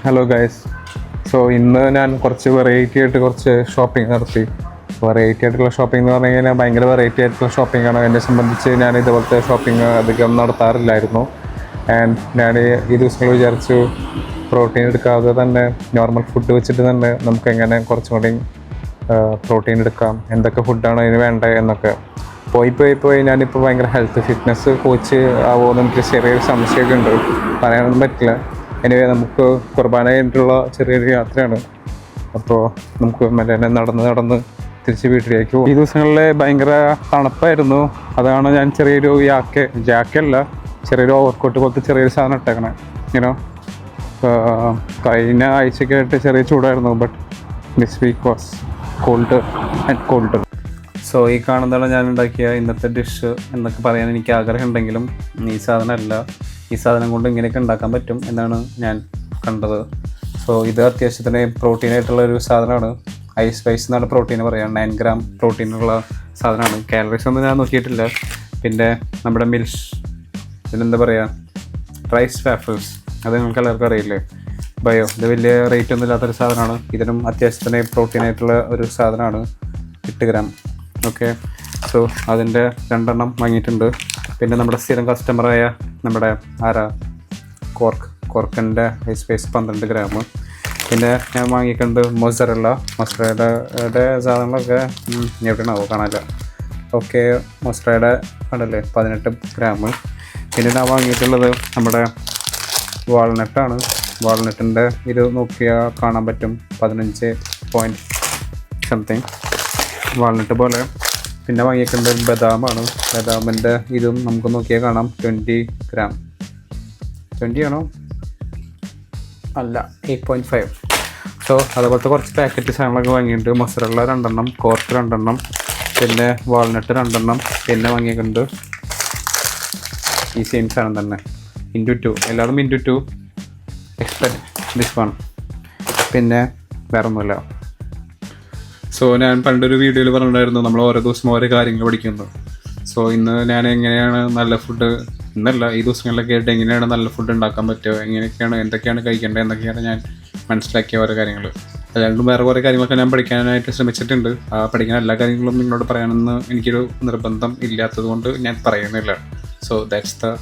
Hello guys. ഇന്ന് ഞാൻ കുറച്ച് വെറൈറ്റി ആയിട്ട് കുറച്ച് ഷോപ്പിംഗ് നടത്തി. വെറൈറ്റി ആയിട്ടുള്ള ഷോപ്പിംഗ് എന്ന് പറഞ്ഞു കഴിഞ്ഞാൽ ഭയങ്കര വെറൈറ്റി ആയിട്ടുള്ള ഷോപ്പിംഗ് ആണ്. എന്നെ സംബന്ധിച്ച് ഞാൻ ഇതുപോലത്തെ ഷോപ്പിംഗ് അധികം നടത്താറില്ലായിരുന്നു. ആൻഡ് ഞാൻ ഈ ദിവസങ്ങൾ വിചാരിച്ചു പ്രോട്ടീൻ എടുക്കാതെ തന്നെ നോർമൽ ഫുഡ് വെച്ചിട്ട് തന്നെ നമുക്ക് എങ്ങനെ കുറച്ചും കൂടി പ്രോട്ടീൻ എടുക്കാം, എന്തൊക്കെ ഫുഡാണ് അതിന് വേണ്ടത് എന്നൊക്കെ. പോയി ഞാനിപ്പോൾ ഭയങ്കര ഹെൽത്ത് ഫിറ്റ്നസ് കോച്ച് ആവുമെന്ന് എനിക്ക് ചെറിയൊരു സംശയമൊക്കെ ഉണ്ട്, പറയാനൊന്നും പറ്റില്ല. എനിവേ നമുക്ക് കുർബാന കഴിഞ്ഞിട്ടുള്ള ചെറിയൊരു യാത്രയാണ്. അപ്പോൾ നമുക്ക് മെല്ലെ നടന്ന് തിരിച്ച് വീട്ടിലേക്ക് പോകും. ഈ ദിവസങ്ങളിൽ ഭയങ്കര തണുപ്പായിരുന്നു. അതാണ് ഞാൻ ചെറിയൊരു ജാക്കല്ല ചെറിയൊരു ഓവർകോട്ട് പോലത്തെ ചെറിയൊരു സാധനം ഇട്ടേക്കണേ. ഇങ്ങനെ കഴിഞ്ഞ ആഴ്ചക്കായിട്ട് ചെറിയ ചൂടായിരുന്നു. But this week was cold. ഈ കാണുന്നതാണ് ഞാൻ ഉണ്ടാക്കിയ ഇന്നത്തെ ഡിഷ് എന്നൊക്കെ പറയാൻ എനിക്ക് ആഗ്രഹം ഉണ്ടെങ്കിലും ഈ സാധനമല്ല. ഈ സാധനം കൊണ്ട് ഇങ്ങനെയൊക്കെ ഉണ്ടാക്കാൻ പറ്റും എന്നാണ് ഞാൻ കണ്ടത്. ഇത് അത്യാവശ്യത്തിന് പ്രോട്ടീനായിട്ടുള്ള ഒരു സാധനമാണ്. ഐസ് എന്നാണ് പ്രോട്ടീൻ പറയുക. 9 ഗ്രാം പ്രോട്ടീനുള്ള സാധനമാണ്. കാലറീസ് ഒന്നും ഞാൻ നോക്കിയിട്ടില്ല. പിന്നെ നമ്മുടെ ഇതിനെന്താ പറയുക, റൈസ് വാഫിൾസ്, അത് നിങ്ങൾക്ക് എല്ലാവർക്കും അറിയില്ലേ, ഇത് വലിയ റേറ്റ് ഒന്നും ഇല്ലാത്തൊരു സാധനമാണ്. ഇതിനും അത്യാവശ്യത്തിന് പ്രോട്ടീനായിട്ടുള്ള ഒരു സാധനമാണ്. 8 ഗ്രാം. ഓക്കെ, അതിൻ്റെ 2 എണ്ണം വാങ്ങിയിട്ടുണ്ട്. പിന്നെ നമ്മുടെ സ്ഥിരം കസ്റ്റമറായ നമ്മുടെ കോർക്കിൻ്റെ ഐസ് സ്പേസ് 12 ഗ്രാം. പിന്നെ ഞാൻ വാങ്ങിയിട്ടുണ്ട് മൊസറയുടെ സാധനങ്ങളൊക്കെ എവിടെയാണാവോ കാണാനില്ല. ഓക്കെ, മൊസറയുടെ കണ്ടല്ലേ 18 ഗ്രാം. പിന്നെ ഞാൻ വാങ്ങിയിട്ടുള്ളത് നമ്മുടെ വാൾനട്ടാണ്. വാൾനട്ടിൻ്റെ ഇത് നോക്കിയാൽ കാണാൻ പറ്റും 15 പോയിൻറ്റ് സംതിങ് വാൾനട്ട് പോലെ. പിന്നെ വാങ്ങിയിട്ടുണ്ട് ബദാമാണ്. ബദാമിൻ്റെ ഇതും നമുക്ക് നോക്കിയാൽ കാണാം 20 ഗ്രാം. 20 ആണോ? അല്ല, 8.5. അതുപോലത്തെ കുറച്ച് പാക്കറ്റ് സാധനങ്ങളൊക്കെ വാങ്ങിയിട്ടുണ്ട്. മൊസറല്ല 2 എണ്ണം, കോർക്ക് 2 എണ്ണം, പിന്നെ വാൾനട്ട് 2 എണ്ണം. പിന്നെ വാങ്ങിയിട്ടുണ്ട് ഈ സെയിം സാധനം തന്നെ ×2, എല്ലാതും ×2. Expect this one. പിന്നെ വേറെ ഒന്നുമില്ല. ഞാൻ പണ്ടൊരു വീഡിയോയിൽ പറഞ്ഞിട്ടുണ്ടായിരുന്നു നമ്മൾ ഓരോ ദിവസം ഓരോ കാര്യങ്ങൾ പഠിക്കുന്നു. ഇന്ന് ഞാൻ എങ്ങനെയാണ് നല്ല ഫുഡ്, ഇന്നല്ല ഈ ദിവസങ്ങളിലൊക്കെ ആയിട്ട് എങ്ങനെയാണ് നല്ല ഫുഡ് ഉണ്ടാക്കാൻ പറ്റുക, എന്തൊക്കെയാണ് കഴിക്കേണ്ടത് എന്നൊക്കെയാണ് ഞാൻ മനസ്സിലാക്കിയ ഓരോ കാര്യങ്ങൾ. അല്ലാണ്ടും വേറെ കുറേ കാര്യങ്ങളൊക്കെ ഞാൻ പഠിക്കാനായിട്ട് ശ്രമിച്ചിട്ടുണ്ട്. പഠിക്കാൻ എല്ലാ കാര്യങ്ങളും നിങ്ങളോട് പറയാനെന്ന് എനിക്കൊരു നിർബന്ധം ഇല്ലാത്തത് കൊണ്ട് ഞാൻ പറയുന്നില്ല. That's the